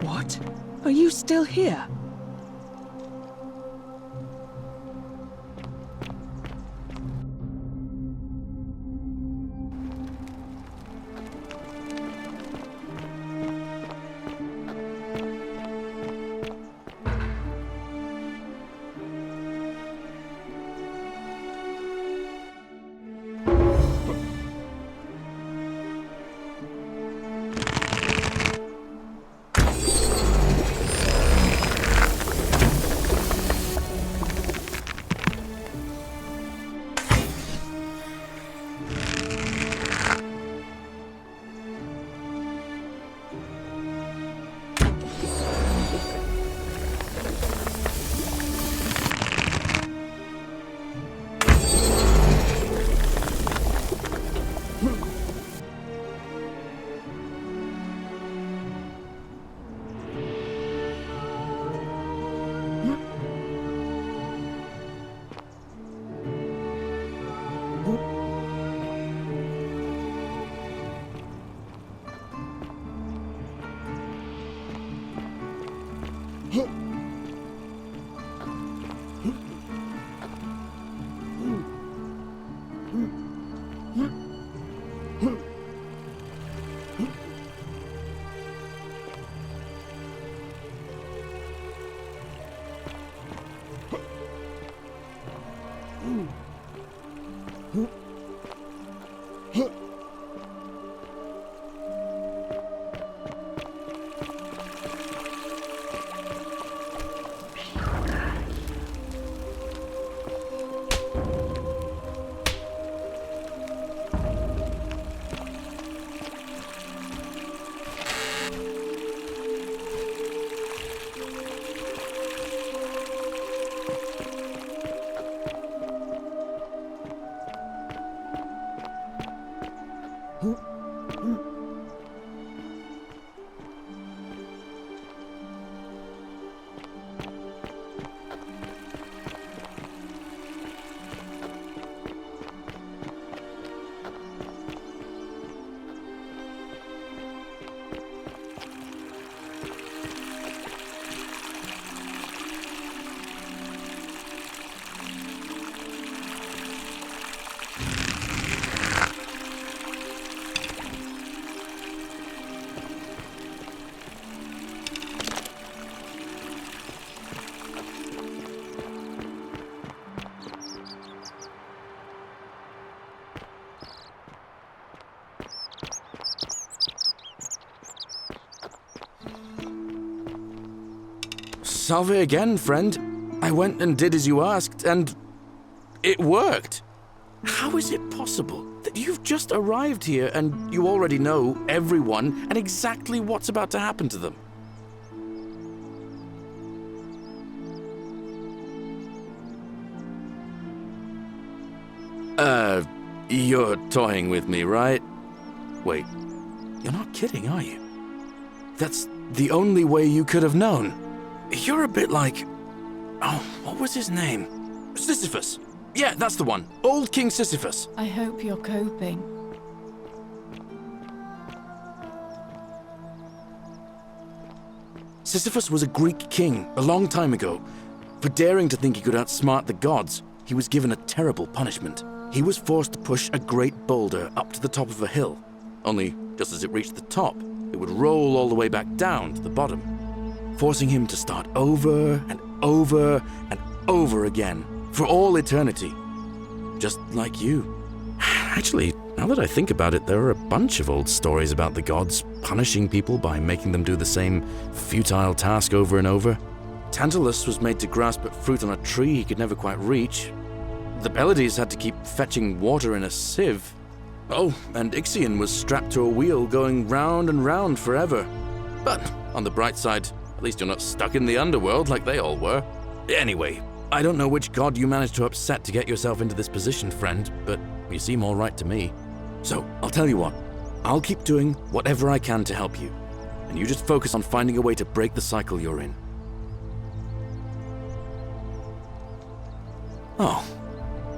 What? Are you still here? Salve again, friend. I went and did as you asked, and it worked. How is it possible that you've just arrived here and you already know everyone and exactly what's about to happen to them? You're toying with me, right? Wait, you're not kidding, are you? That's the only way you could have known. You're a bit like... Oh, what was his name? Sisyphus. Yeah, that's the one. Old King Sisyphus. I hope you're coping. Sisyphus was a Greek king a long time ago. For daring to think he could outsmart the gods, he was given a terrible punishment. He was forced to push a great boulder up to the top of a hill. Only, just as it reached the top, it would roll all the way back down to the bottom, forcing him to start over and over and over again for all eternity. Just like you. Actually, now that I think about it, there are a bunch of old stories about the gods punishing people by making them do the same futile task over and over. Tantalus was made to grasp at fruit on a tree he could never quite reach. The Pleiades had to keep fetching water in a sieve. Oh, and Ixion was strapped to a wheel going round and round forever. But on the bright side, at least you're not stuck in the underworld like they all were. Anyway, I don't know which god you managed to upset to get yourself into this position, friend, but you seem all right to me. So, I'll tell you what. I'll keep doing whatever I can to help you, and you just focus on finding a way to break the cycle you're in. Oh,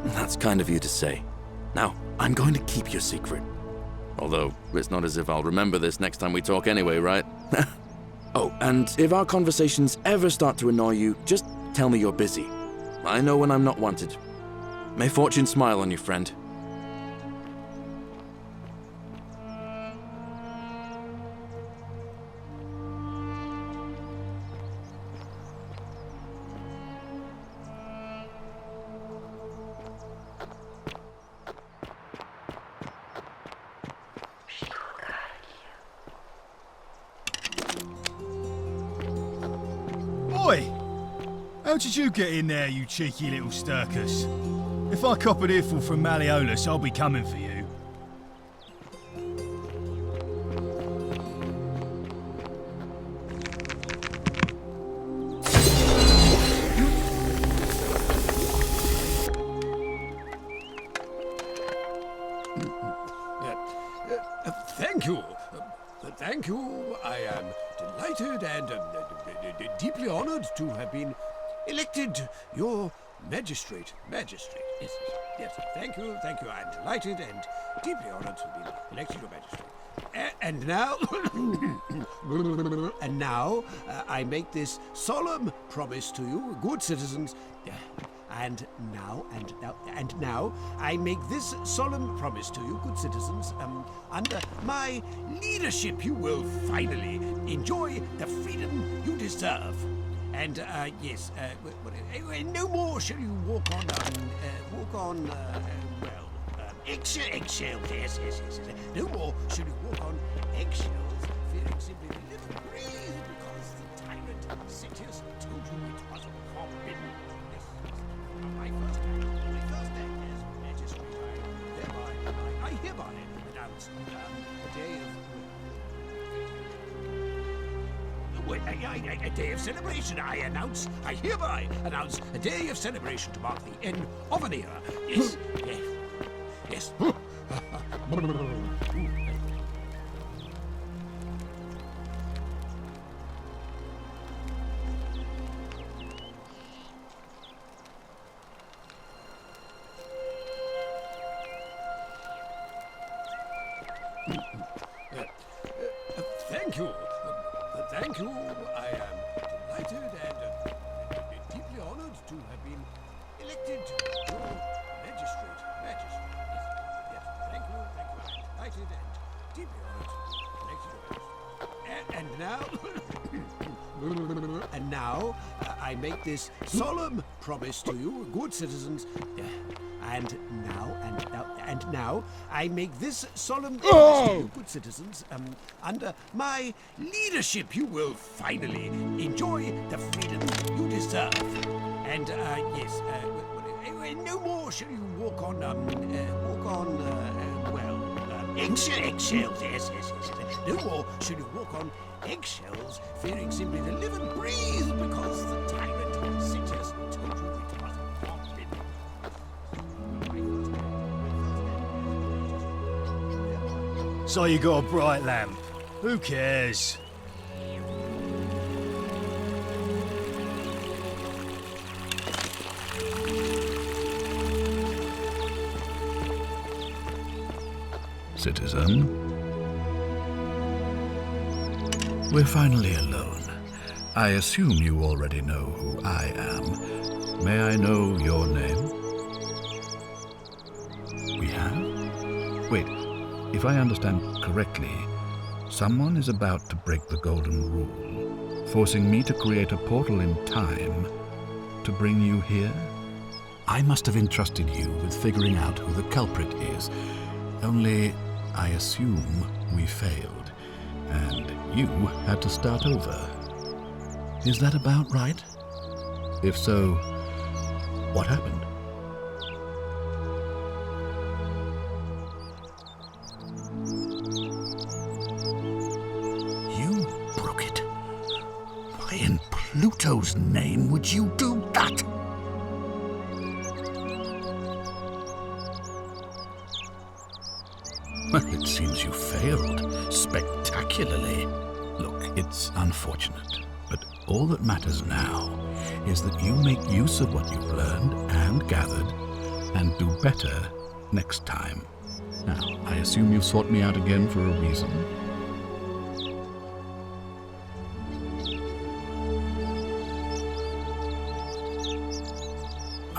that's kind of you to say. Now, I'm going to keep your secret. Although, it's not as if I'll remember this next time we talk anyway, right? Oh, and if our conversations ever start to annoy you, just tell me you're busy. I know when I'm not wanted. May fortune smile on you, friend. Oi! How did you get in there, you cheeky little Sturkus? If I cop an earful from Malleolus, I'll be coming for you. Thank you. Thank you. I am delighted and deeply honored to have been elected your magistrate. Magistrate. Yes, yes. Thank you. Thank you. I'm delighted and deeply honored to have been elected your magistrate. And now, I make this solemn promise to you, good citizens. And now, I make this solemn promise to you, good citizens. Under my leadership, you will finally enjoy the freedom you deserve. And yes, no more shall you walk on eggshells. Yes. No more shall you walk on eggshells, fearing simply to live and breathe, because the tyrant Sitius told you it was forbidden. My first act as magistrate, I hereby announce a day of celebration. I hereby announce a day of celebration to mark the end of an era. Yes. Thank you. Thank you. I am delighted and deeply honored to have been elected your magistrate. Yes. Thank you. I'm delighted and deeply honored to be elected your magistrate. And now, I make this solemn promise to you, good citizens. And now, I make this solemn promise to you, good citizens. Under my leadership, you will finally enjoy the freedom you deserve. And yes, no more shall you walk on eggshells. Yes. No more shall you walk on eggshells, fearing simply to live and breathe, because the tyrant Sitius told you it was forbidden. So you got a bright lamp. Who cares? Citizen? We're finally alone. I assume you already know who I am. May I know your name? We have? Wait, if I understand correctly, someone is about to break the Golden Rule, forcing me to create a portal in time to bring you here? I must have entrusted you with figuring out who the culprit is, only I assume we failed, and you had to start over. Is that about right? If so, what happened? You broke it. Why in Pluto's name would you do that? Well, it seems you failed spectacularly. Look, it's unfortunate, but all that matters now is that you make use of what you've learned and gathered and do better next time. Now, I assume you've sought me out again for a reason.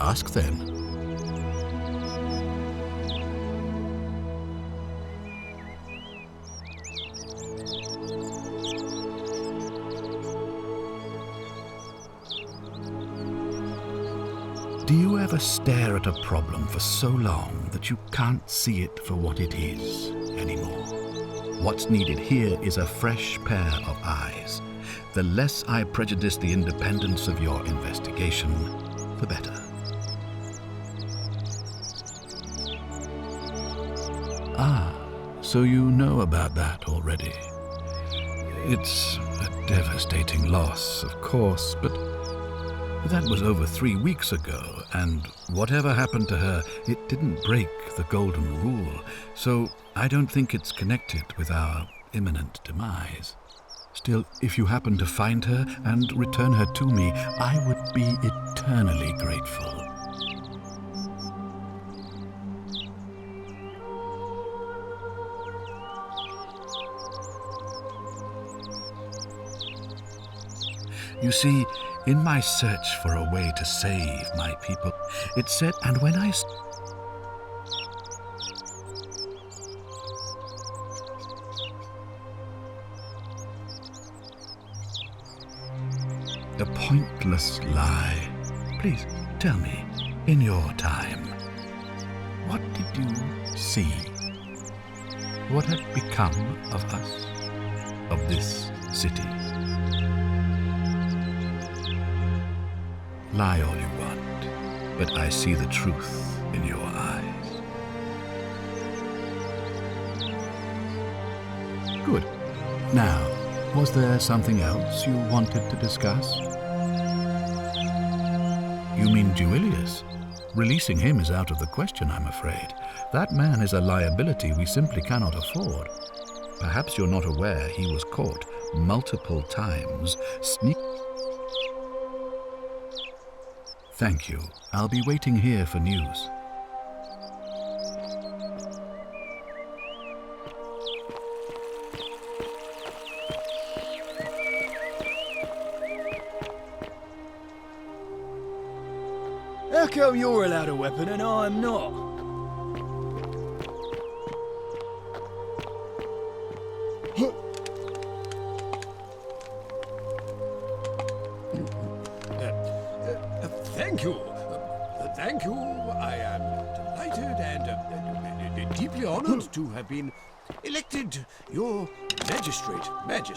Ask then. Do you ever stare at a problem for so long that you can't see it for what it is anymore? What's needed here is a fresh pair of eyes. The less I prejudice the independence of your investigation, the better. Ah, so you know about that already. It's a devastating loss, of course, but that was over 3 weeks ago, and whatever happened to her, it didn't break the Golden Rule, so I don't think it's connected with our imminent demise. Still, if you happen to find her and return her to me, I would be eternally grateful. You see, in my search for a way to save my people, it said, and when I... A pointless lie. Please, tell me, in your time, what did you see? What had become of us, of this city? Lie all you want, but I see the truth in your eyes. Good. Now, was there something else you wanted to discuss? You mean Duilius? Releasing him is out of the question, I'm afraid. That man is a liability we simply cannot afford. Perhaps you're not aware he was caught multiple times Thank you. I'll be waiting here for news. How come you're allowed a weapon and I'm not? Thank you. Thank you. I am delighted and deeply honored to have been elected your magistrate. Yes,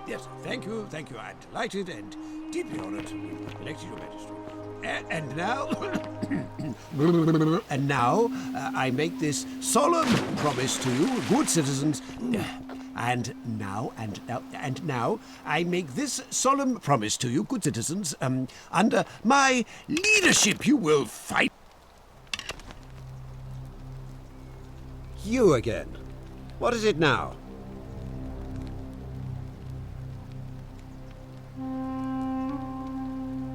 yes. Thank you. I'm delighted and deeply honored to be elected your magistrate. And now, I make this solemn promise to you, good citizens. And now, I make this solemn promise to you, good citizens. Under my leadership, you will fight. You again. What is it now?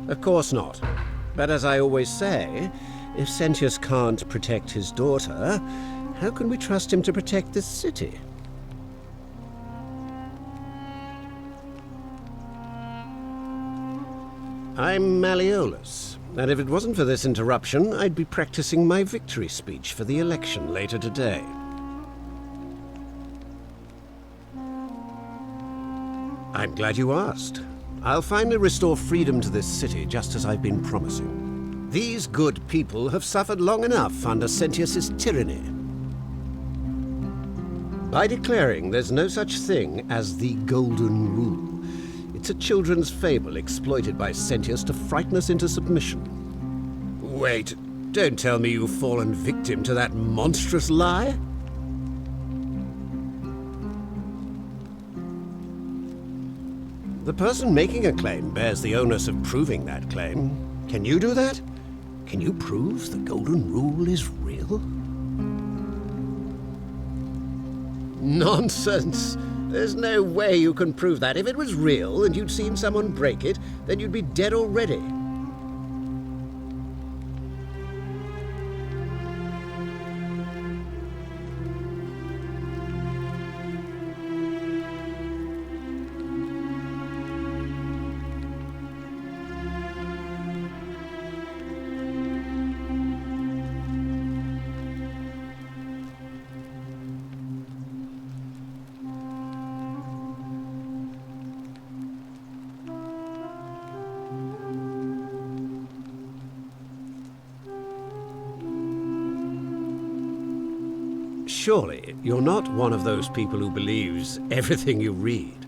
Of course not. But as I always say, if Sentius can't protect his daughter, how can we trust him to protect this city? I'm Malleolus, and if it wasn't for this interruption, I'd be practicing my victory speech for the election later today. I'm glad you asked. I'll finally restore freedom to this city, just as I've been promising. These good people have suffered long enough under Sentius's tyranny. By declaring there's no such thing as the Golden Rule, it's a children's fable exploited by Sentius to frighten us into submission. Wait, don't tell me you've fallen victim to that monstrous lie? The person making a claim bears the onus of proving that claim. Can you do that? Can you prove the Golden Rule is real? Nonsense! There's no way you can prove that. If it was real and you'd seen someone break it, then you'd be dead already. Surely you're not one of those people who believes everything you read,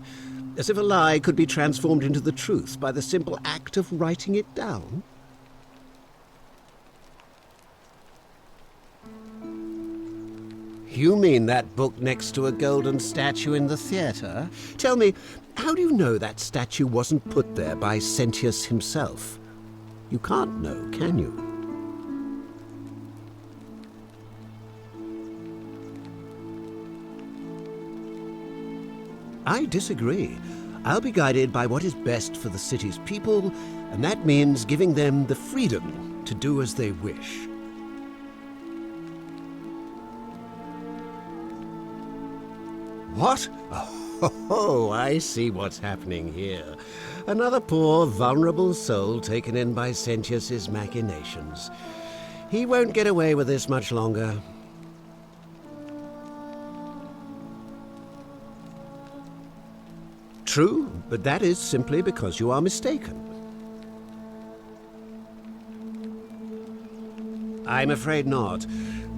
as if a lie could be transformed into the truth by the simple act of writing it down? You mean that book next to a golden statue in the theatre? Tell me, how do you know that statue wasn't put there by Sentius himself? You can't know, can you? I disagree. I'll be guided by what is best for the city's people, and that means giving them the freedom to do as they wish. What? Oh, I see what's happening here. Another poor, vulnerable soul taken in by Sentius's machinations. He won't get away with this much longer. True, but that is simply because you are mistaken. I'm afraid not.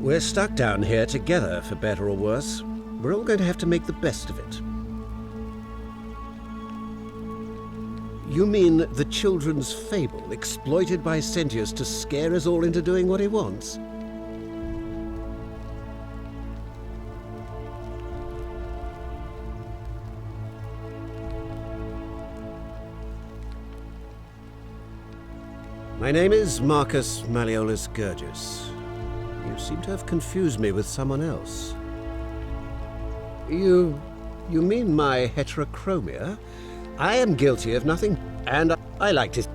We're stuck down here together, for better or worse. We're all going to have to make the best of it. You mean the children's fable exploited by Sentius to scare us all into doing what he wants? My name is Marcus Malleolus Gurgis. You seem to have confused me with someone else. You mean my heterochromia? I am guilty of nothing, and I like to...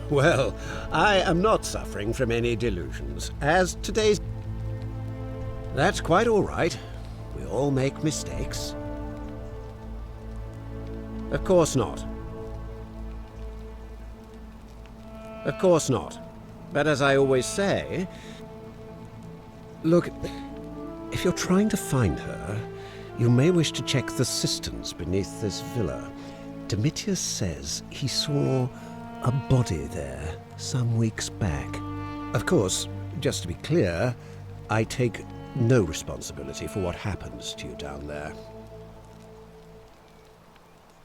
Well, I am not suffering from any delusions, as today's... That's quite all right. We all make mistakes. Of course not. Of course not. But as I always say... Look, if you're trying to find her, you may wish to check the cisterns beneath this villa. Domitius says he saw a body there some weeks back. Of course, just to be clear, I take no responsibility for what happens to you down there.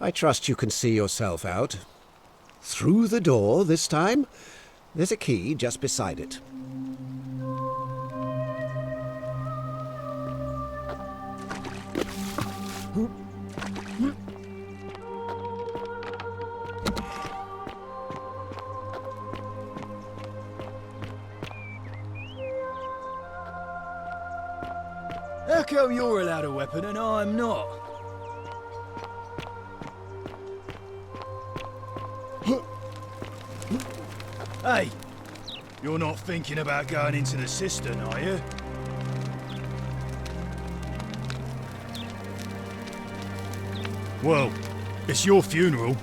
I trust you can see yourself out. Through the door this time. There's a key just beside it. How come you're allowed a weapon and I'm not? Hey, you're not thinking about going into the cistern, are you? Well, it's your funeral.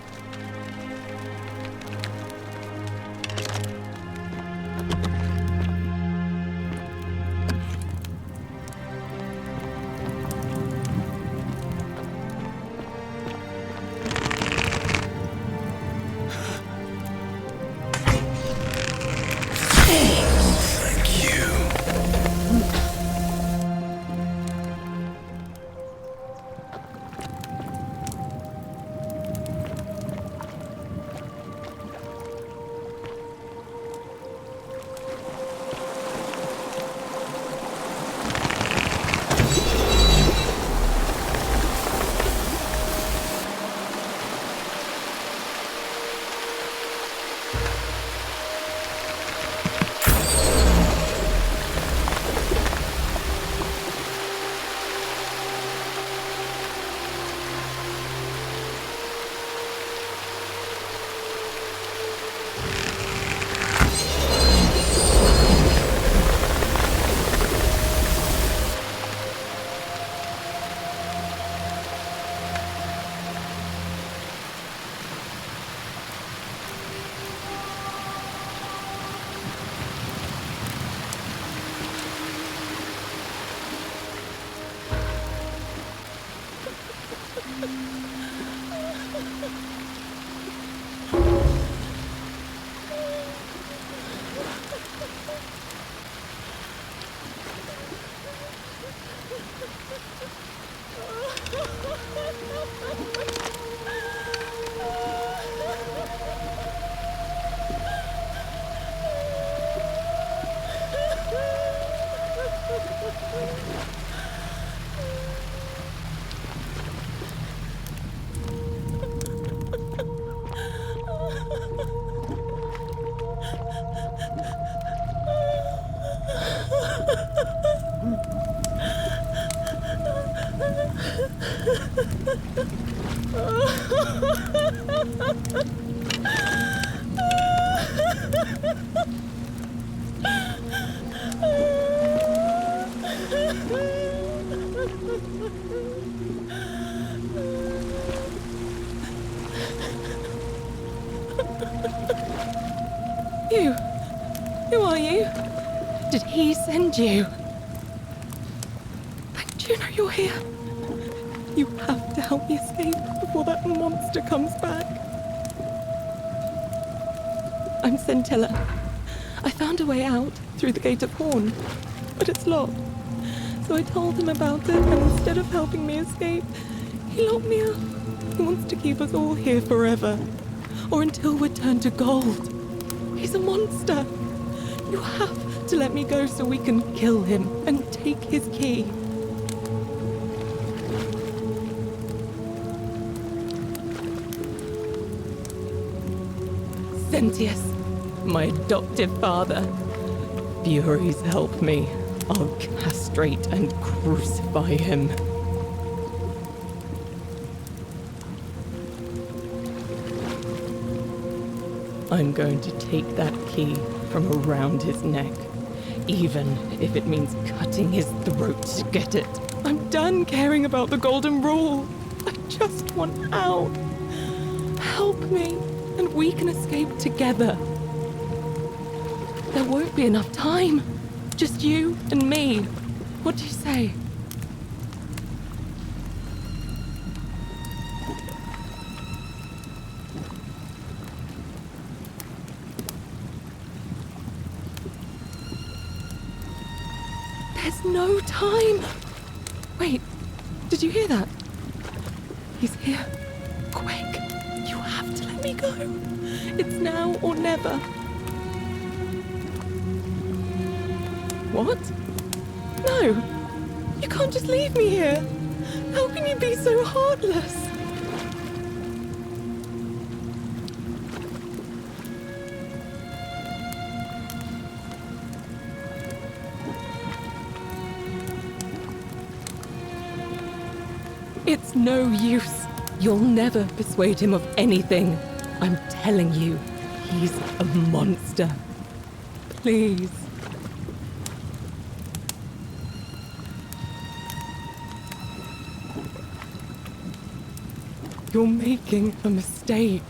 You? Who are you? Did he send you? Thank Juno you're here. You have to help me escape before that monster comes back. I'm Scintilla. I found a way out through the Gate of Horn, but it's locked. So I told him about it, and instead of helping me escape, he locked me up. He wants to keep us all here forever, or until we're turned to gold. He's a monster. You have to let me go so we can kill him and take his key. Sentius, my adoptive father. Furies help me. I'll castrate and crucify him. I'm going to take that key from around his neck, even if it means cutting his throat to get it. I'm done caring about the Golden Rule. I just want out. Help me, and we can escape together. There won't be enough time. Just you and me. What do you say? There's no time. Wait, did you hear that? He's here. Quick, you have to let me go. It's now or never. What? No, you can't just leave me here. How can you be so heartless? It's no use. You'll never persuade him of anything. I'm telling you, he's a monster. Please. You're making a mistake.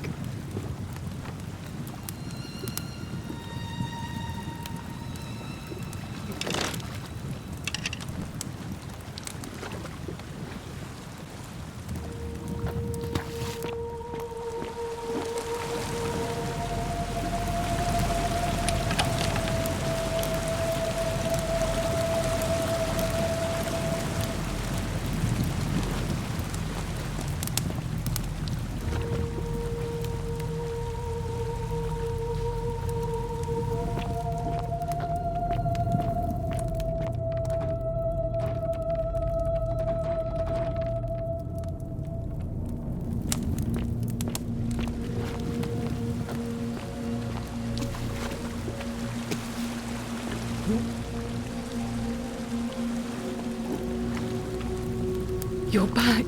You're back.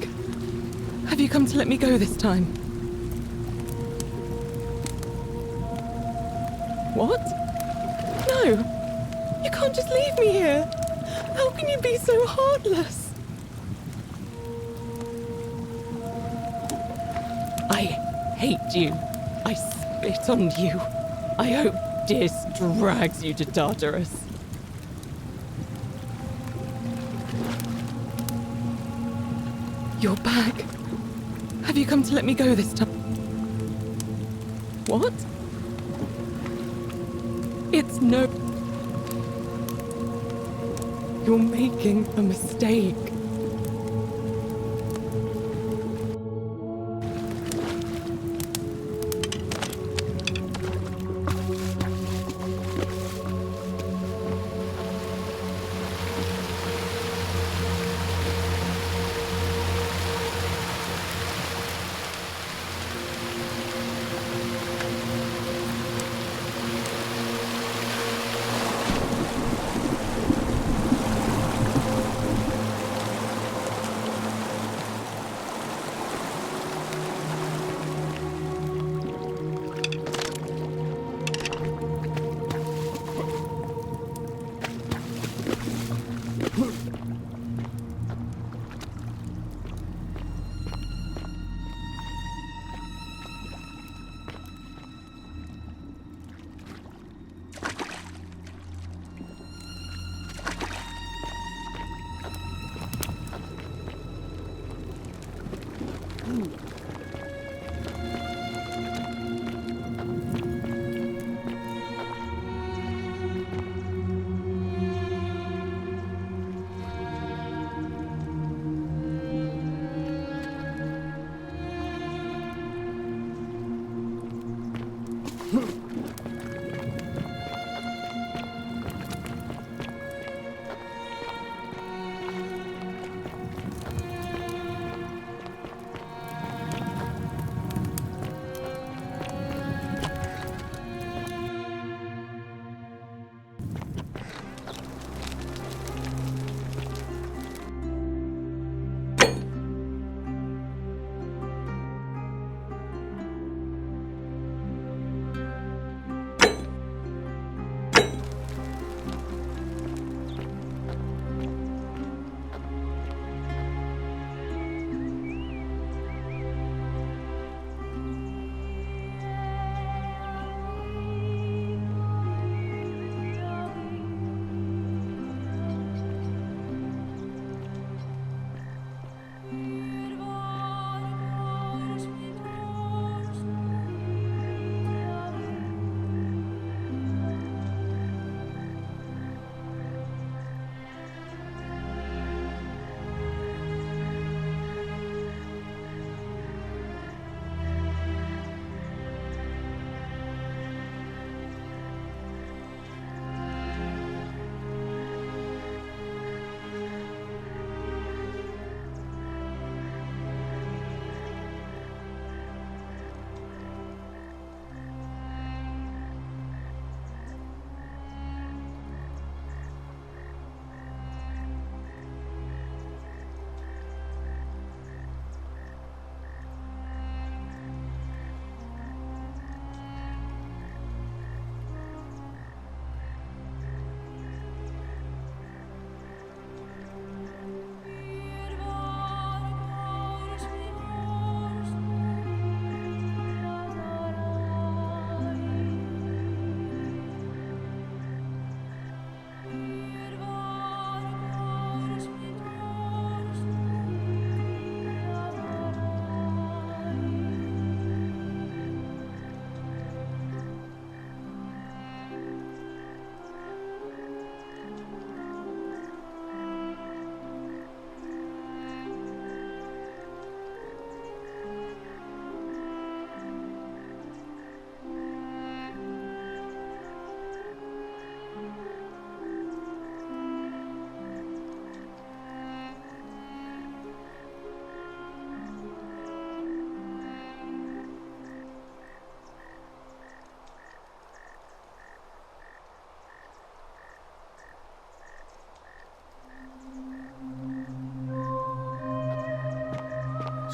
Have you come to let me go this time? What? No! You can't just leave me here! How can you be so heartless? I hate you. I spit on you. I hope Dis drags you to Tartarus. You're back. Have you come to let me go this time? What? It's no... You're making a mistake.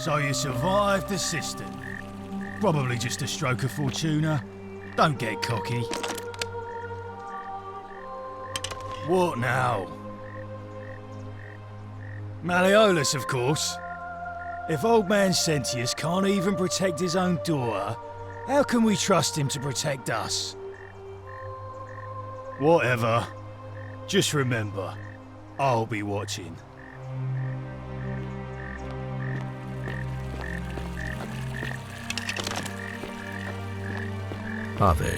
So you survived the cistern. Probably just a stroke of fortuna. Don't get cocky. What now? Malleolus, of course. If old man Sentius can't even protect his own daughter, how can we trust him to protect us? Whatever. Just remember, I'll be watching. Are they?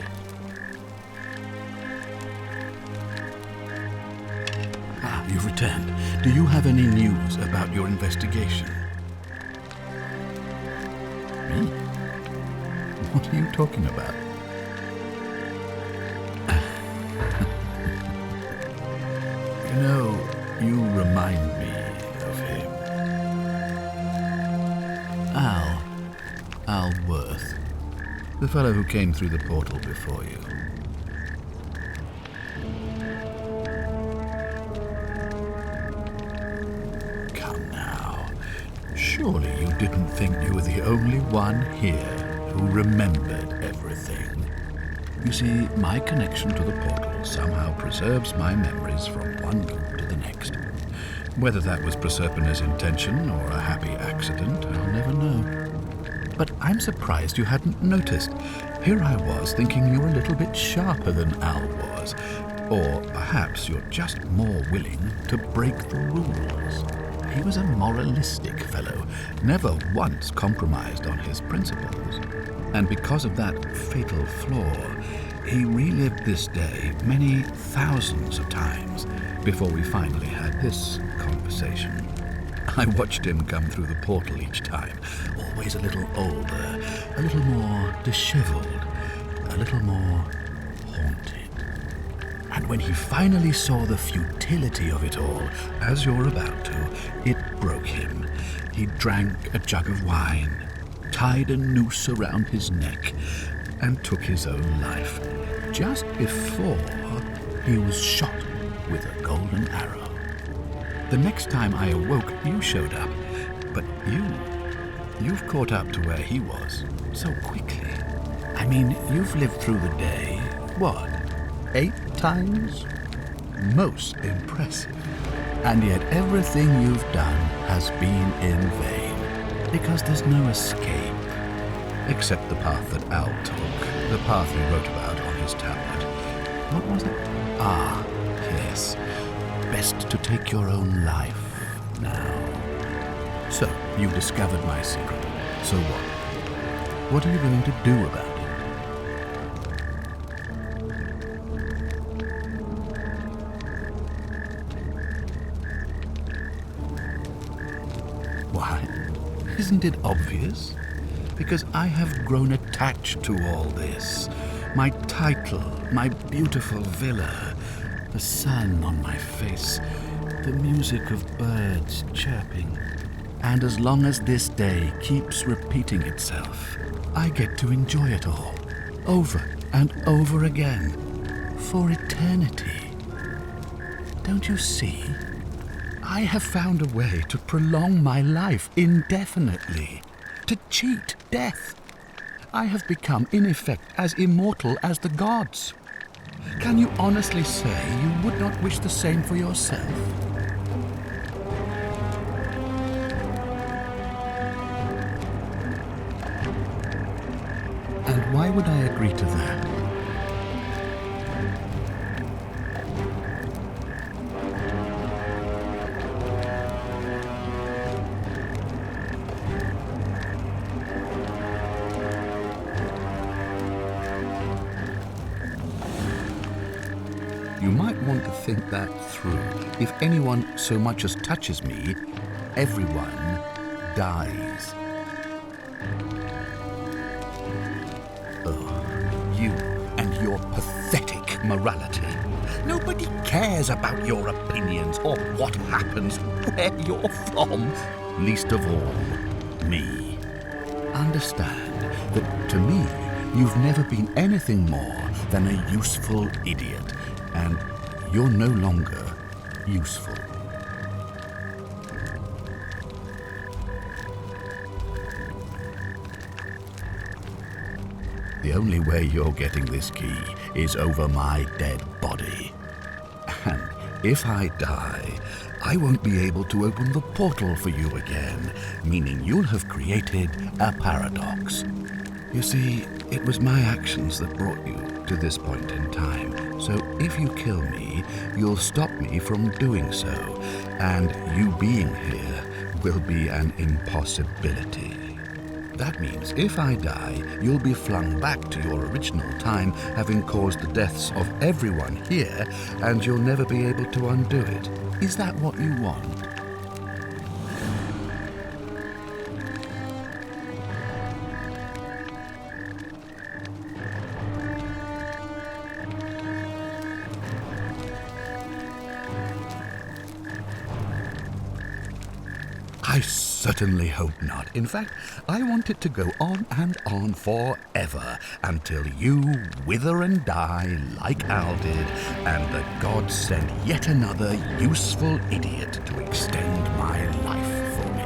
Ah, you've returned. Do you have any news about your investigation? Me? What are you talking about? You know, you remind me of him. Al Worth. The fellow who came through the portal before you. Come now. Surely you didn't think you were the only one here who remembered everything. You see, my connection to the portal somehow preserves my memories from one loop to the next. Whether that was Proserpina's intention or a happy accident, I'll never know. But I'm surprised you hadn't noticed. Here I was thinking you were a little bit sharper than Al was. Or perhaps you're just more willing to break the rules. He was a moralistic fellow, never once compromised on his principles. And because of that fatal flaw, he relived this day many thousands of times before we finally had this conversation. I watched him come through the portal each time, always a little older, a little more disheveled, a little more haunted. And when he finally saw the futility of it all, as you're about to, it broke him. He drank a jug of wine, tied a noose around his neck, and took his own life, just before he was shot with a golden arrow. The next time I awoke, you showed up, but you've caught up to where he was so quickly. I mean, you've lived through the day, what, 8 times? Most impressive. And yet everything you've done has been in vain, because there's no escape. Except the path that Al took, the path he wrote about on his tablet. What was it? Ah, yes. Best to take your own life now. So, you discovered my secret. So what? What are you going to do about it? Why? Isn't it obvious? Because I have grown attached to all this. My title, my beautiful villa, the sun on my face, the music of birds chirping. And as long as this day keeps repeating itself, I get to enjoy it all, over and over again, for eternity. Don't you see? I have found a way to prolong my life indefinitely, to cheat death. I have become, in effect, as immortal as the gods. Can you honestly say you would not wish the same for yourself? And why would I agree to that? You might want to think that through. If anyone so much as touches me, everyone dies. Oh, you and your pathetic morality. Nobody cares about your opinions or what happens, where you're from. Least of all, me. Understand that to me, you've never been anything more than a useful idiot. And you're no longer useful. The only way you're getting this key is over my dead body. And if I die, I won't be able to open the portal for you again, meaning you'll have created a paradox. You see, it was my actions that brought you to this point in time. So if you kill me, you'll stop me from doing so, and you being here will be an impossibility. That means if I die, you'll be flung back to your original time, having caused the deaths of everyone here, and you'll never be able to undo it. Is that what you want? I certainly hope not. In fact, I want it to go on and on forever until you wither and die like Al did, and the gods send yet another useful idiot to extend my life for me.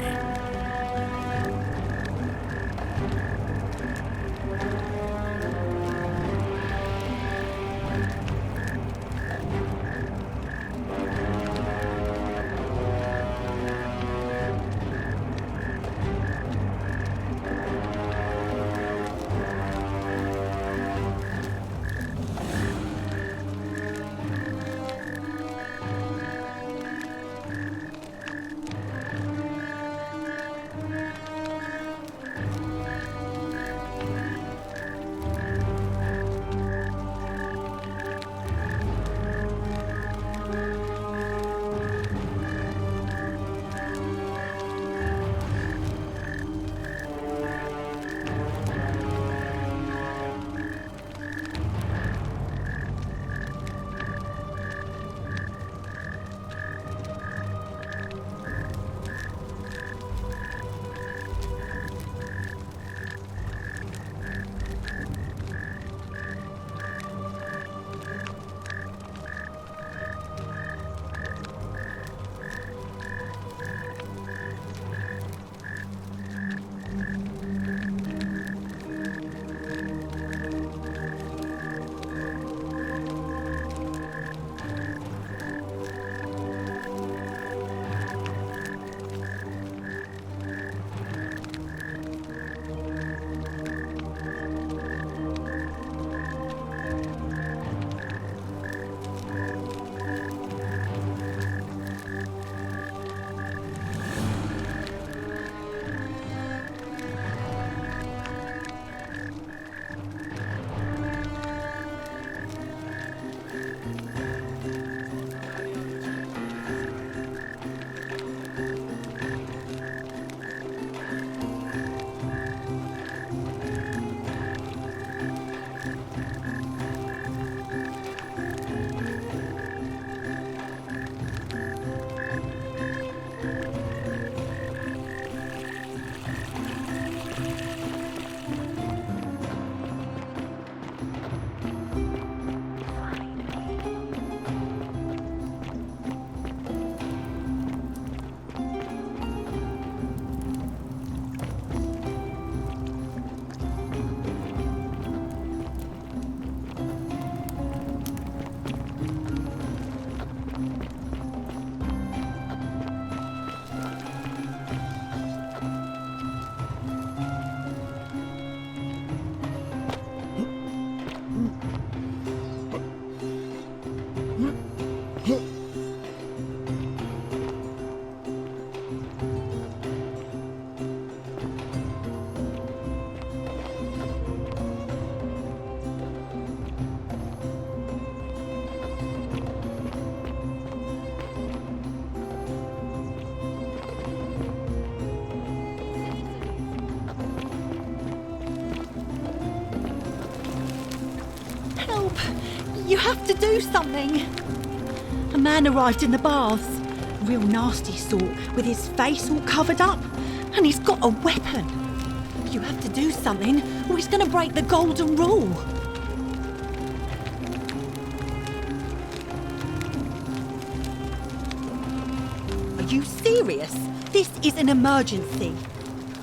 You have to do something. A man arrived in the baths. Real nasty sort, with his face all covered up. And he's got a weapon. You have to do something, or he's going to break the golden rule. Are you serious? This is an emergency.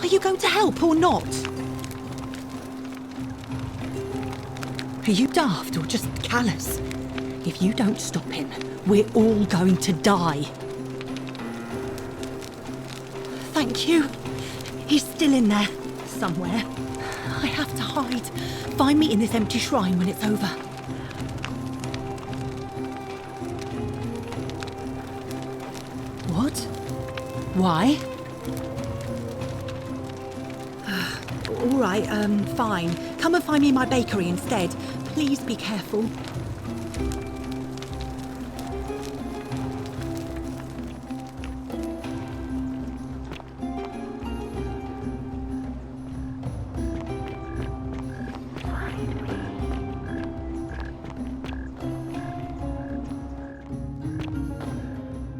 Are you going to help or not? Are you daft or just callous? If you don't stop him, we're all going to die. Thank you. He's still in there, somewhere. I have to hide. Find me in this empty shrine when it's over. What? Why? All right, fine. Come and find me in my bakery instead. Please be careful.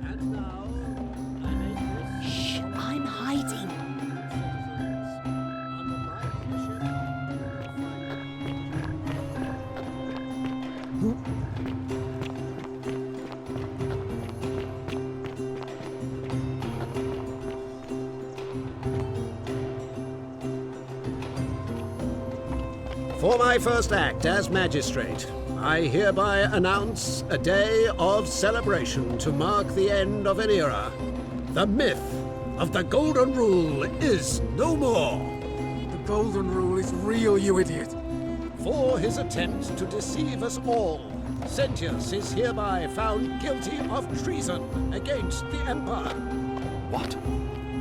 And now, I make this Shh, I'm hiding. under my leadership. For my first act as magistrate, I hereby announce a day of celebration to mark the end of an era. The myth of the Golden Rule is no more. The Golden Rule is real, you idiot. For his attempt to deceive us all, Sentius is hereby found guilty of treason against the Empire. What?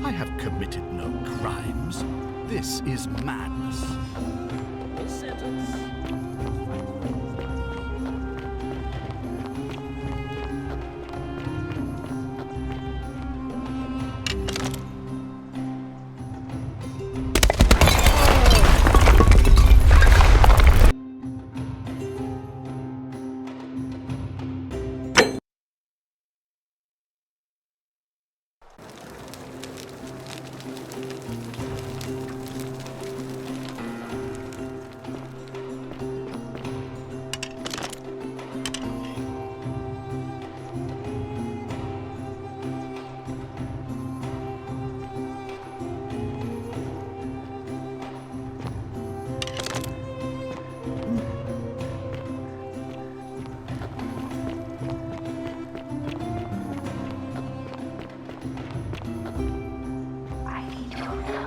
I have committed no crimes. This is madness. His sentence.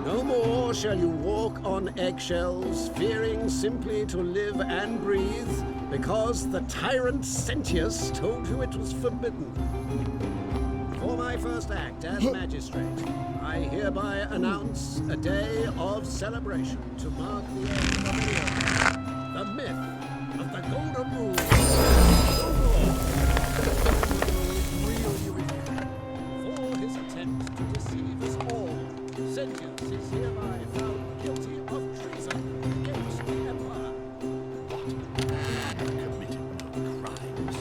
No more shall you walk on eggshells, fearing simply to live and breathe, because the tyrant Sentius told you it was forbidden. For my first act as magistrate, I hereby announce a day of celebration to mark the end of the era. The myth of the Golden Rule. No more. Real, you idiot. For his attempt to deceive us all, Sentius is hereby found guilty of treason against the Empire. What? I have committed no crimes.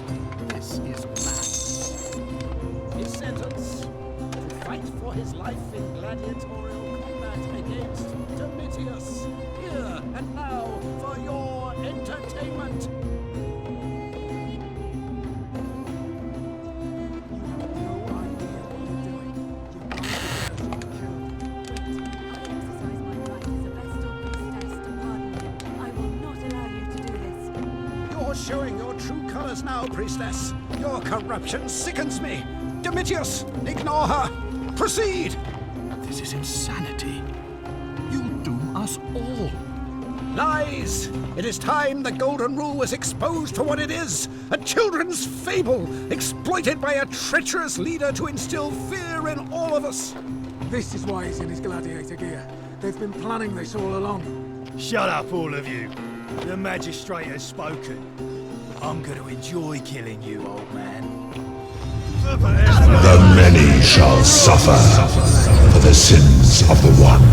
This is madness. His sentence, to fight for his life in gladiatorial combat against Domitius, here and now for your entertainment. No idea what you're doing. Exercise my right as a Vestal priestess to pardon you. I will not allow you to do this. You're showing your true colors now, priestess. Your corruption sickens me. Domitius, ignore her. Proceed. This is insanity. You'll doom us all. Lies! It is time the Golden Rule was exposed for what it is, a children's fable, exploited by a treacherous leader to instill fear in all of us. This is why he's in his gladiator gear. They've been planning this all along. Shut up, all of you. The magistrate has spoken. I'm going to enjoy killing you, old man. The many shall suffer for the sins of the one.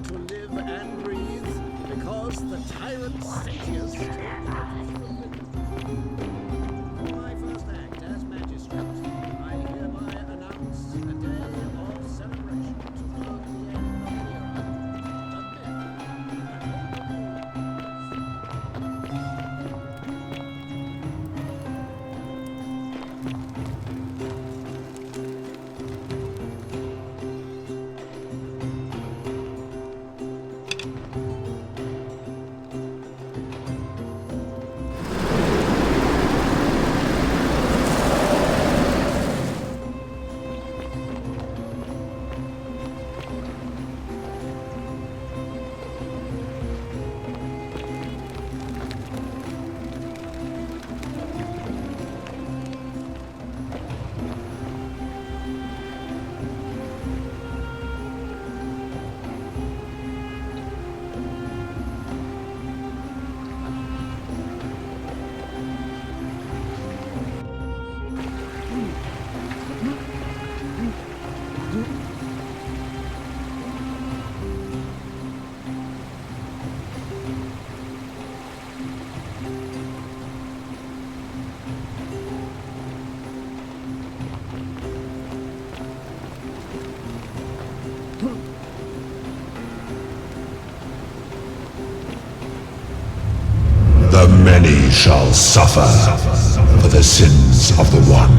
to live and breathe because the tyrant Satius took the peace from them. For my first act as magistrate, I hereby announce a day of celebration to mark the end of the era. The many shall suffer for the sins of the one.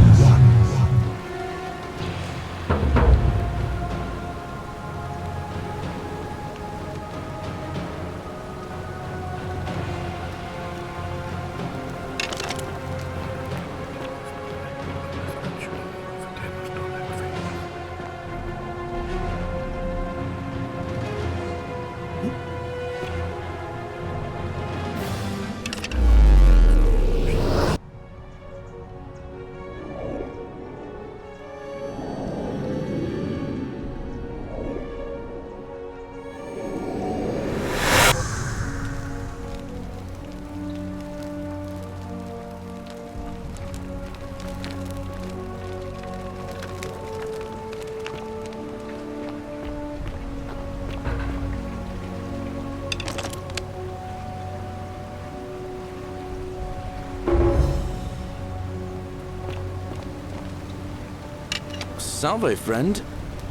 Salve, friend.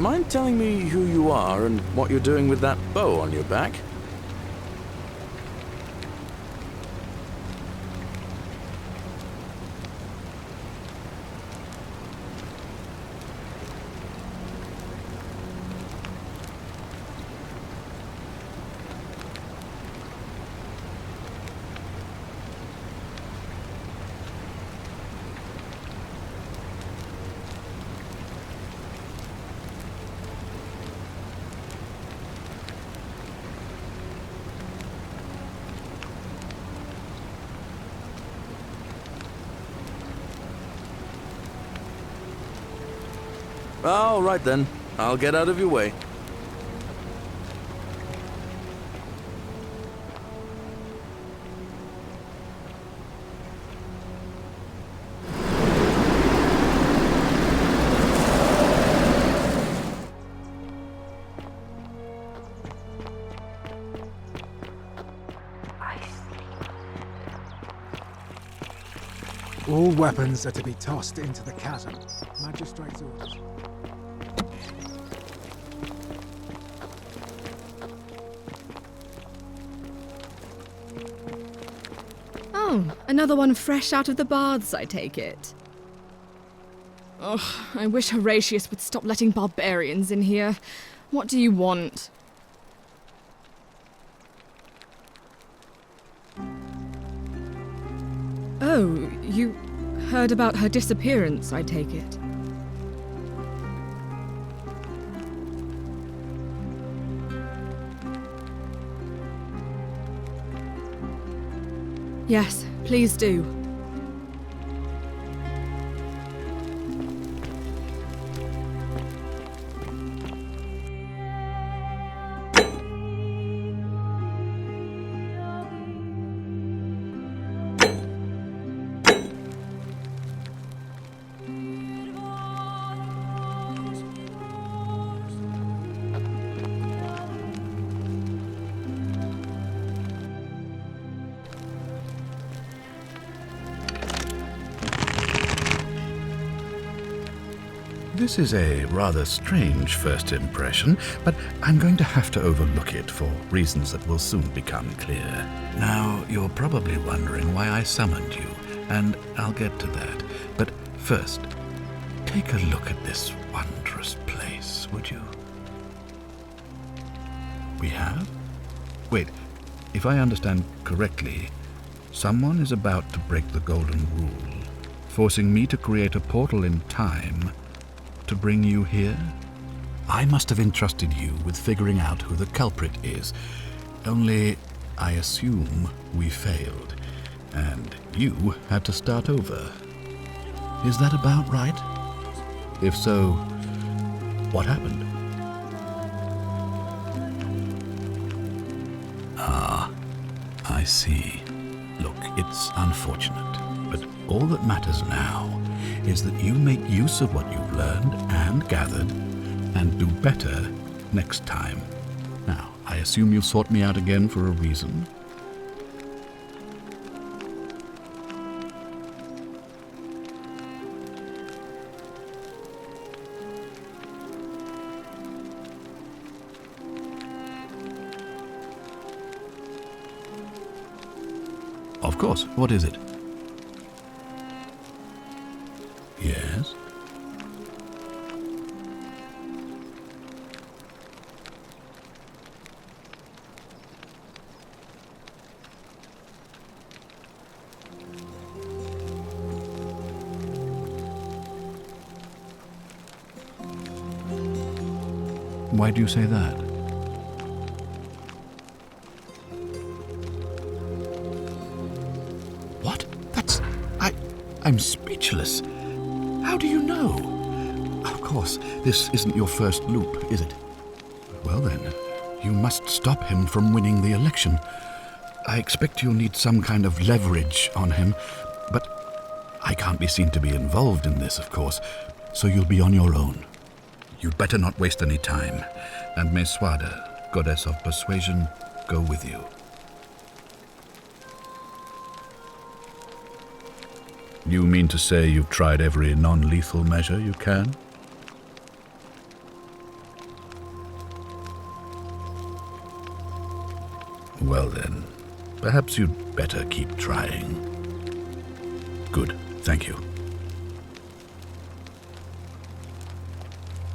Mind telling me who you are and what you're doing with that bow on your back? All right then. I'll get out of your way. All weapons are to be tossed into the chasm. Magistrate's orders. Oh, another one fresh out of the baths, I take it. Ugh, I wish Horatius would stop letting barbarians in here. What do you want? Oh, you heard about her disappearance, I take it. Yes, please do. This is a rather strange first impression, but I'm going to have to overlook it for reasons that will soon become clear. Now, you're probably wondering why I summoned you, and I'll get to that. But first, take a look at this wondrous place, would you? We have? Wait, if I understand correctly, someone is about to break the Golden Rule, forcing me to create a portal in time to bring you here? I must have entrusted you with figuring out who the culprit is. Only, I assume we failed, and you had to start over. Is that about right? If so, what happened? Ah, I see. Look, it's unfortunate, but all that matters now is that you make use of what you've learned and gathered and do better next time. Now, I assume you've sought me out again for a reason. Of course. What is it? Yes? Why do you say that? What? I'm speechless. How do you know? Of course, this isn't your first loop, is it? Well then, you must stop him from winning the election. I expect you'll need some kind of leverage on him, but I can't be seen to be involved in this, of course, so you'll be on your own. You'd better not waste any time, and may Swada, goddess of persuasion, go with you. You mean to say you've tried every non-lethal measure you can? Well then, perhaps you'd better keep trying. Good, thank you.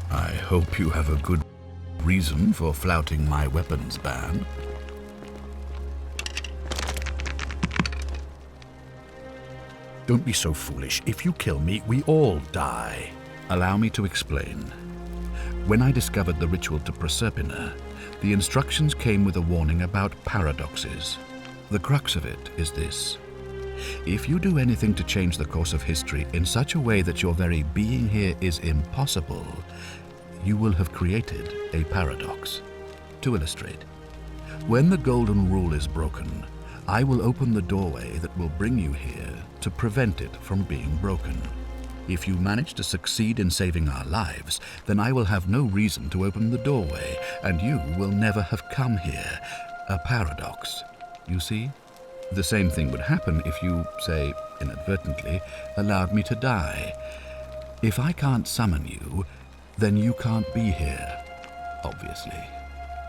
I hope you have a good reason for flouting my weapons ban. Don't be so foolish. If you kill me, we all die. Allow me to explain. When I discovered the ritual to Proserpina, the instructions came with a warning about paradoxes. The crux of it is this. If you do anything to change the course of history in such a way that your very being here is impossible, you will have created a paradox. To illustrate, when the Golden Rule is broken, I will open the doorway that will bring you here to prevent it from being broken. If you manage to succeed in saving our lives, then I will have no reason to open the doorway, and you will never have come here. A paradox, you see? The same thing would happen if you, say, inadvertently, allowed me to die. If I can't summon you, then you can't be here, obviously.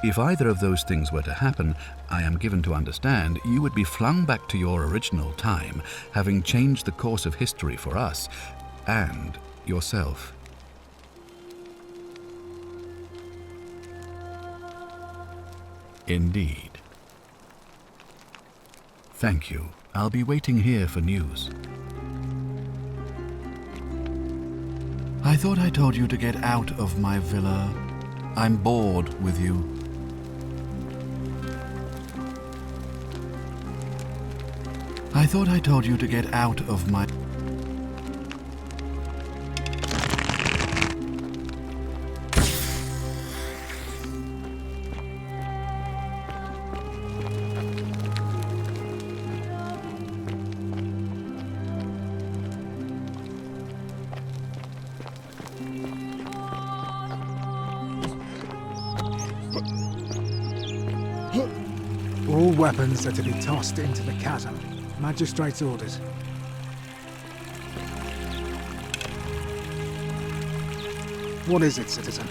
If either of those things were to happen, I am given to understand you would be flung back to your original time, having changed the course of history for us and yourself. Indeed. Thank you. I'll be waiting here for news. I thought I told you to get out of my villa. I'm bored with you. I thought I told you to get out of my... All weapons are to be tossed into the chasm. Magistrate's orders. What is it, citizen?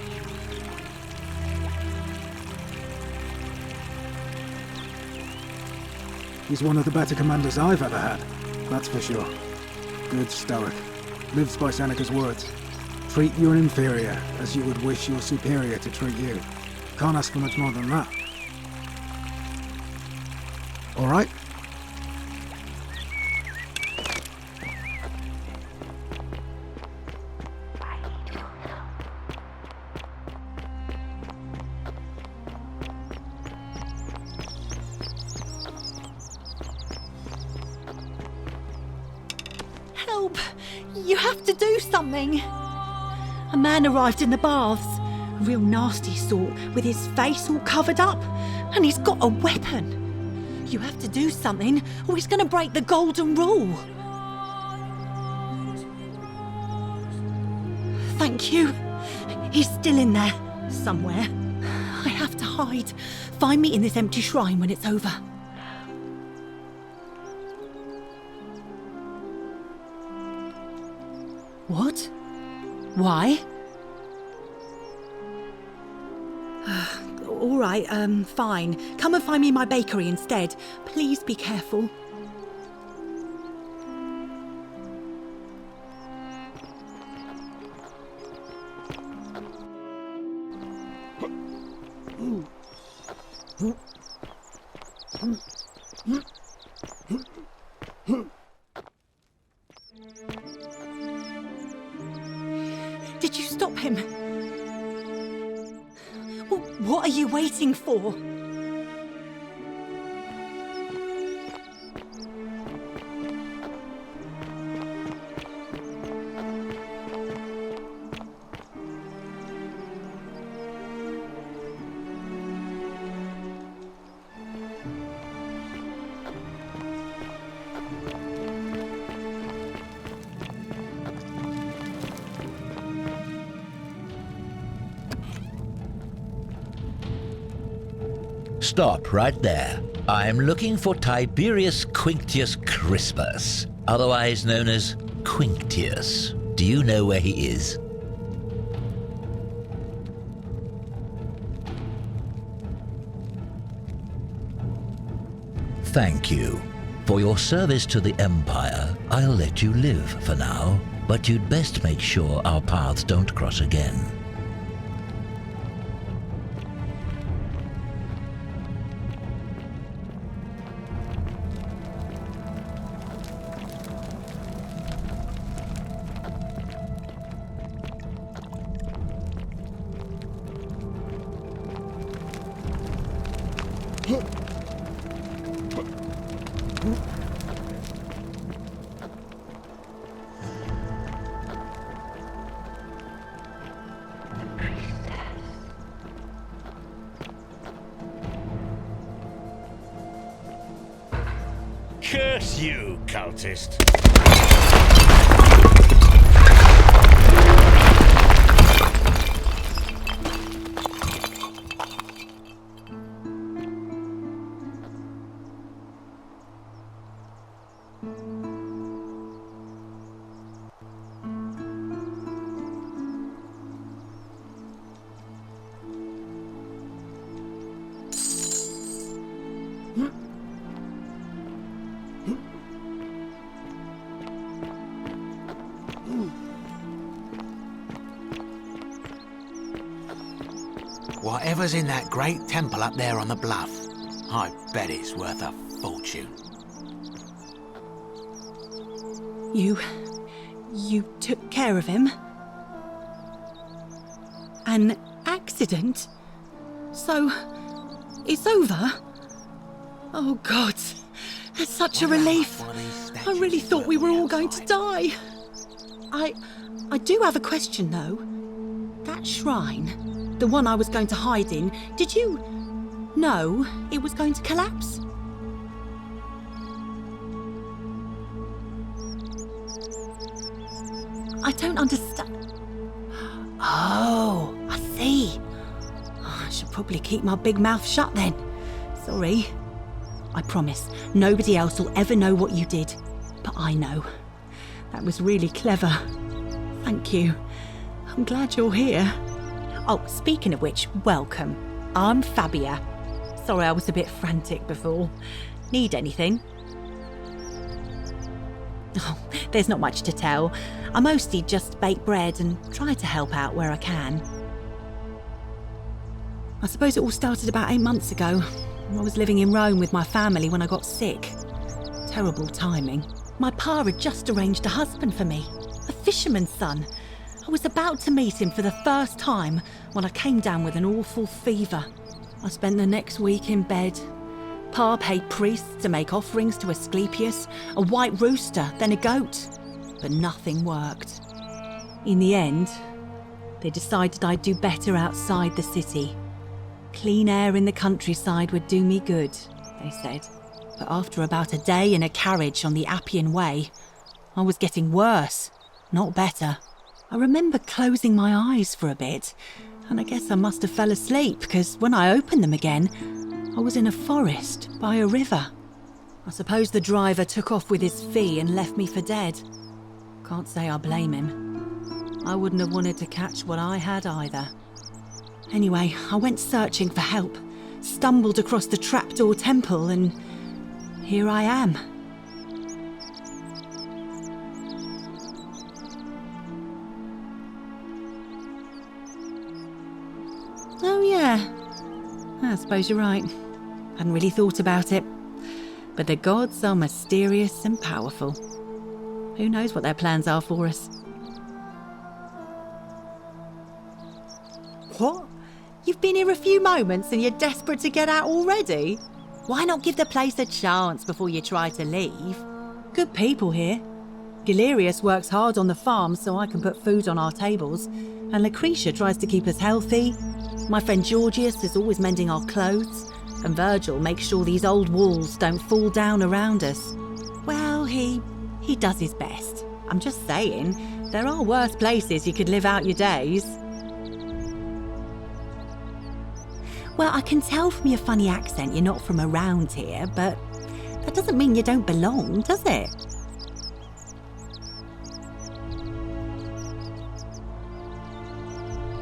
He's one of the better commanders I've ever had, that's for sure. Good stoic. Lives by Seneca's words. Treat your inferior as you would wish your superior to treat you. Can't ask for much more than that. All right? Help! You have to do something! A man arrived in the baths. A real nasty sort, with his face all covered up. And he's got a weapon. You have to do something, or he's going to break the golden rule. Thank you. He's still in there, somewhere. I have to hide. Find me in this empty shrine when it's over. What? Why? All right, fine. Come and find me in my bakery instead. Please be careful. Did you stop him? Well, what are you waiting for? Stop right there. I'm looking for Tiberius Quinctius Crispus, otherwise known as Quinctius. Do you know where he is? Thank you. For your service to the Empire, I'll let you live for now, but you'd best make sure our paths don't cross again. Curse you, cultist! Whatever's in that great temple up there on the bluff, I bet it's worth a fortune. You took care of him? An accident? So, it's over? Oh God, that's such a relief. I really thought we were all going to die. I do have a question though. That shrine, the one I was going to hide in, did you know it was going to collapse? I don't understand. Oh, I see. I should probably keep my big mouth shut then. Sorry. I promise, nobody else will ever know what you did. But I know. That was really clever. Thank you. I'm glad you're here. Oh, speaking of which, welcome. I'm Fabia. Sorry I was a bit frantic before. Need anything? Oh, there's not much to tell. I mostly just bake bread and try to help out where I can. I suppose it all started about 8 months ago. I was living in Rome with my family when I got sick. Terrible timing. My pa had just arranged a husband for me, a fisherman's son. I was about to meet him for the first time when I came down with an awful fever. I spent the next week in bed. Pa paid priests to make offerings to Asclepius, a white rooster, then a goat. But nothing worked. In the end, they decided I'd do better outside the city. Clean air in the countryside would do me good, they said. But after about a day in a carriage on the Appian Way, I was getting worse, not better. I remember closing my eyes for a bit, and I guess I must have fell asleep because when I opened them again, I was in a forest by a river. I suppose the driver took off with his fee and left me for dead. Can't say I blame him. I wouldn't have wanted to catch what I had either. Anyway, I went searching for help, stumbled across the trapdoor temple, and here I am. Oh yeah, I suppose you're right. Hadn't really thought about it. But the gods are mysterious and powerful. Who knows what their plans are for us? What? You've been here a few moments and you're desperate to get out already? Why not give the place a chance before you try to leave? Good people here. Galerius works hard on the farm so I can put food on our tables, and Lucretia tries to keep us healthy. My friend Georgius is always mending our clothes, and Virgil makes sure these old walls don't fall down around us. Well, he does his best. I'm just saying, there are worse places you could live out your days. Well, I can tell from your funny accent you're not from around here, but that doesn't mean you don't belong, does it?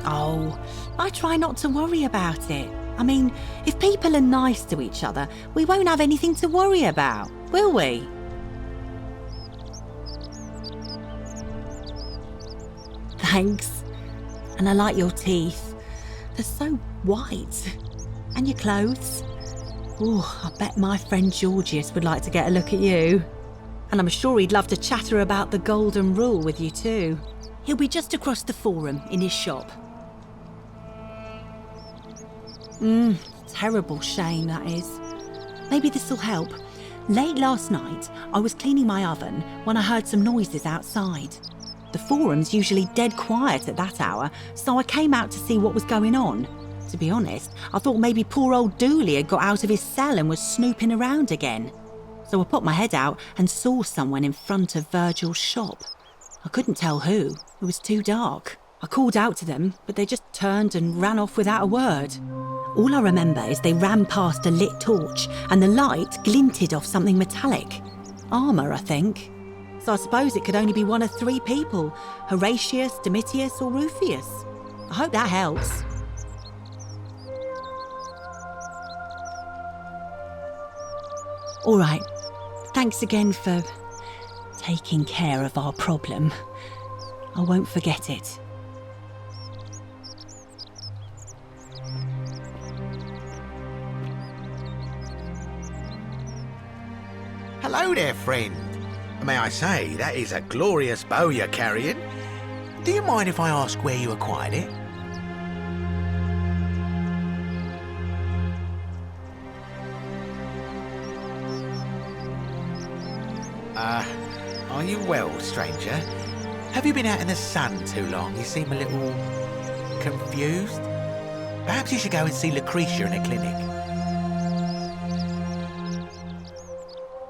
Oh, I try not to worry about it. I mean, if people are nice to each other, we won't have anything to worry about, will we? Thanks. And I like your teeth. They're so white. And your clothes. Oh, I bet my friend Georgius would like to get a look at you. And I'm sure he'd love to chatter about the Golden Rule with you too. He'll be just across the forum in his shop. Terrible shame that is. Maybe this'll help. Late last night, I was cleaning my oven when I heard some noises outside. The forum's usually dead quiet at that hour, so I came out to see what was going on. To be honest, I thought maybe poor old Dooley had got out of his cell and was snooping around again. So I put my head out and saw someone in front of Virgil's shop. I couldn't tell who, it was too dark. I called out to them, but they just turned and ran off without a word. All I remember is they ran past a lit torch and the light glinted off something metallic. Armour, I think. So I suppose it could only be one of 3 people, Horatius, Domitius or Rufius. I hope that helps. All right, thanks again for taking care of our problem. I won't forget it. Hello there, friend. May I say, that is a glorious bow you're carrying. Do you mind if I ask where you acquired it? Are you well, stranger? Have you been out in the sun too long? You seem a little confused. Perhaps you should go and see Lucretia in a clinic.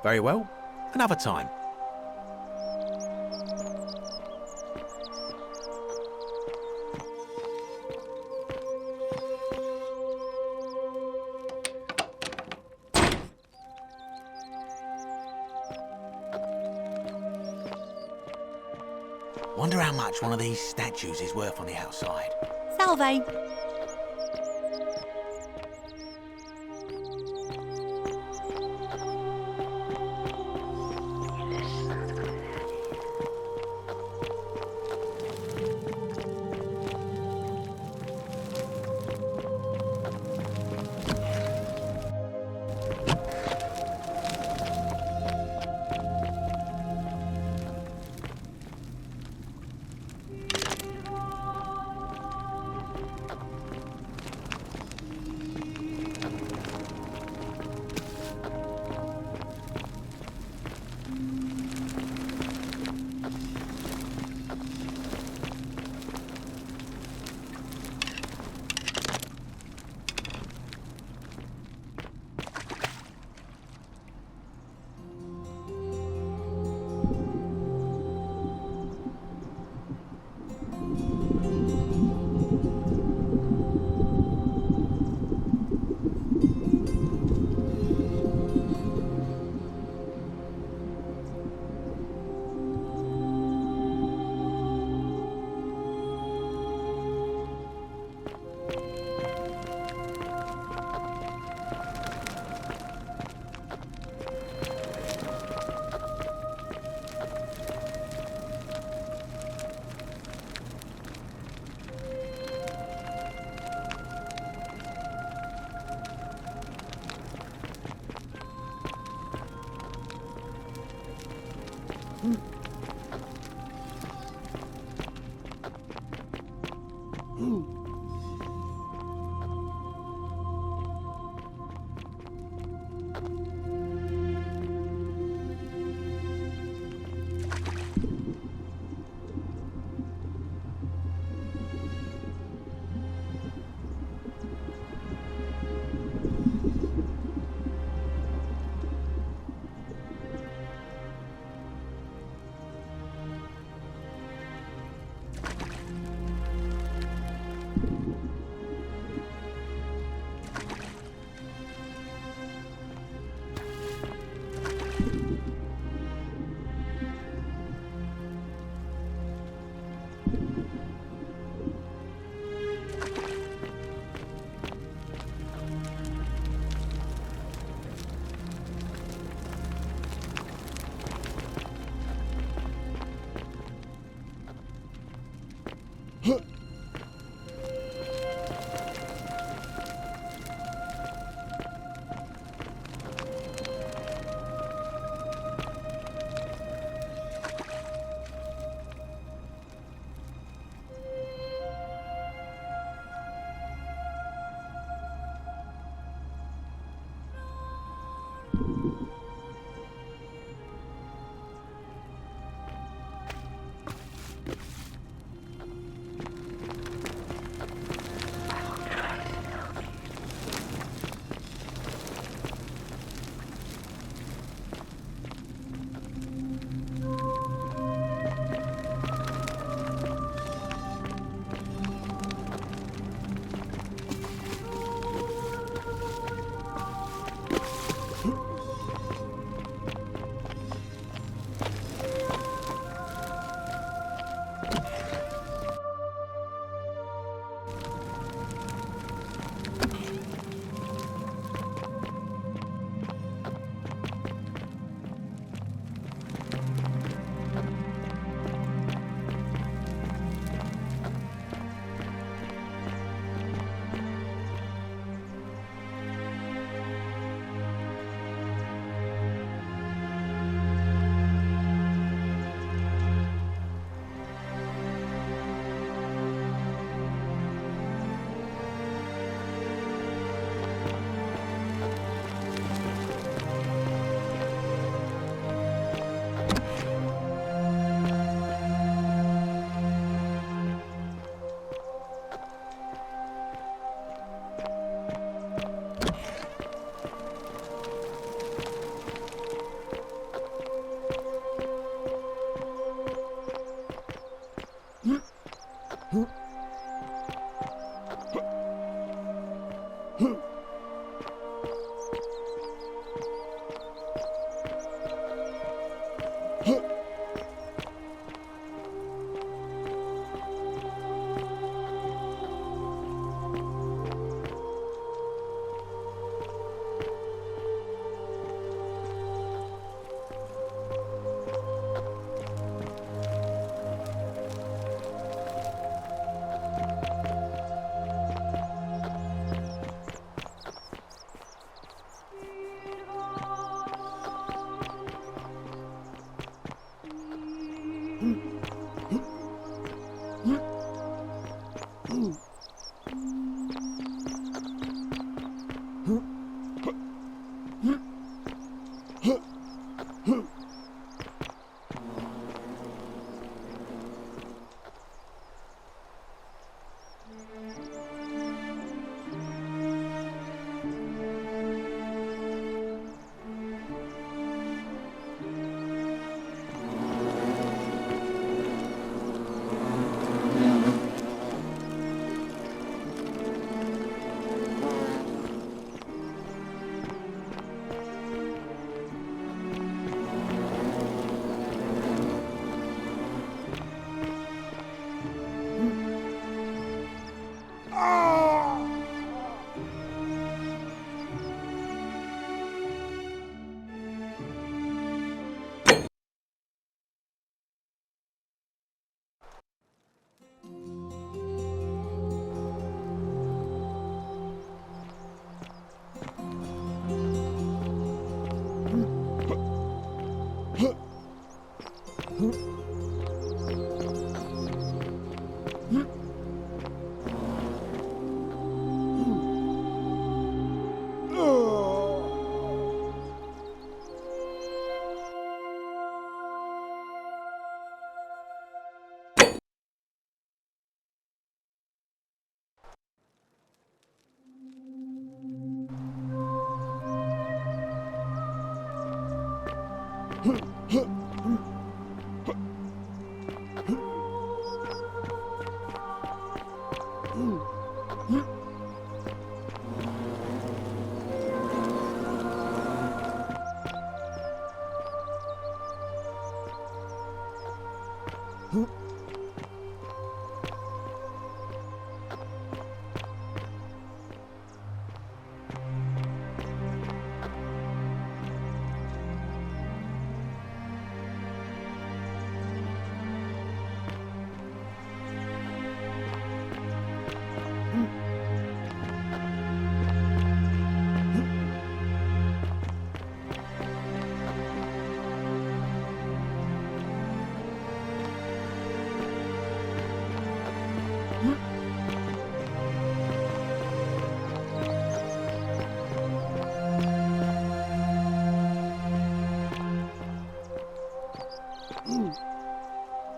Very well, another time. Wonder how much one of these statues is worth on the outside. Salve.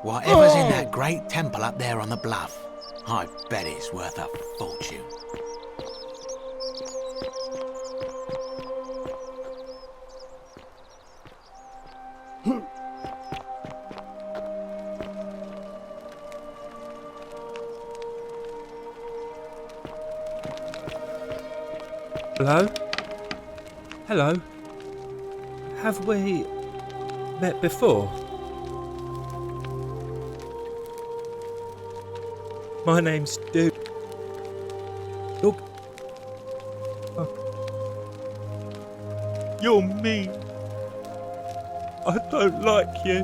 Whatever's in that great temple up there on the bluff, I bet it's worth a fortune. Hello? Hello? Have we met before? My name's Duke. Look. You're mean. I don't like you.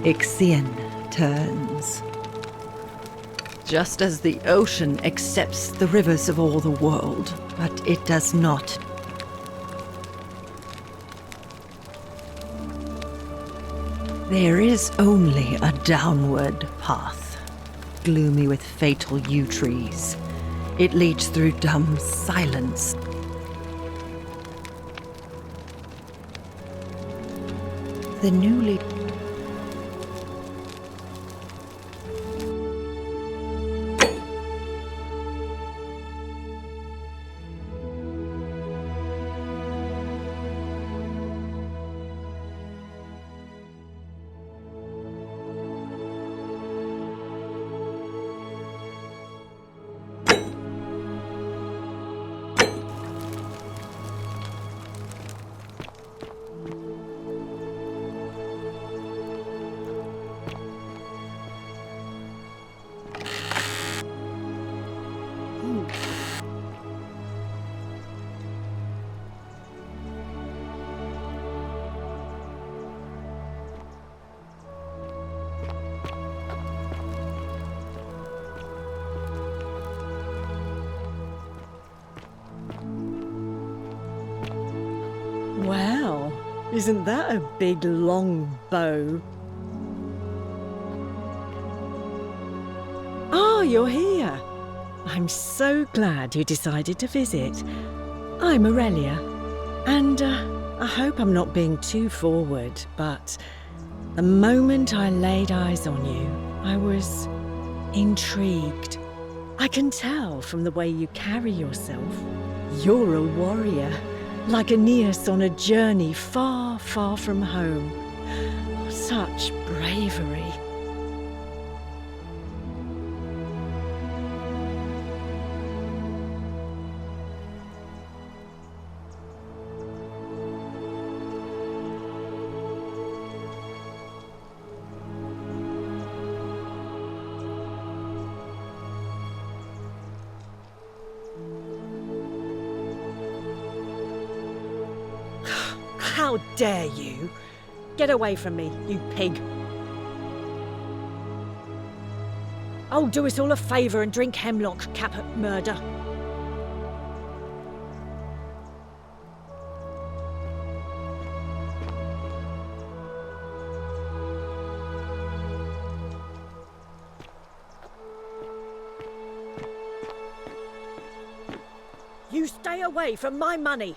Ixion turns. Just as the ocean accepts the rivers of all the world, but it does not. There is only a downward path, gloomy with fatal yew trees. It leads through dumb silence. The newly Isn't that a big, long bow? Oh, you're here. I'm so glad you decided to visit. I'm Aurelia, and I hope I'm not being too forward, but the moment I laid eyes on you, I was intrigued. I can tell from the way you carry yourself. You're a warrior, like Aeneas on a journey far, far from home. Such bravery. How dare you? Get away from me, you pig. Oh, do us all a favour and drink hemlock, Caput Murder. You stay away from my money.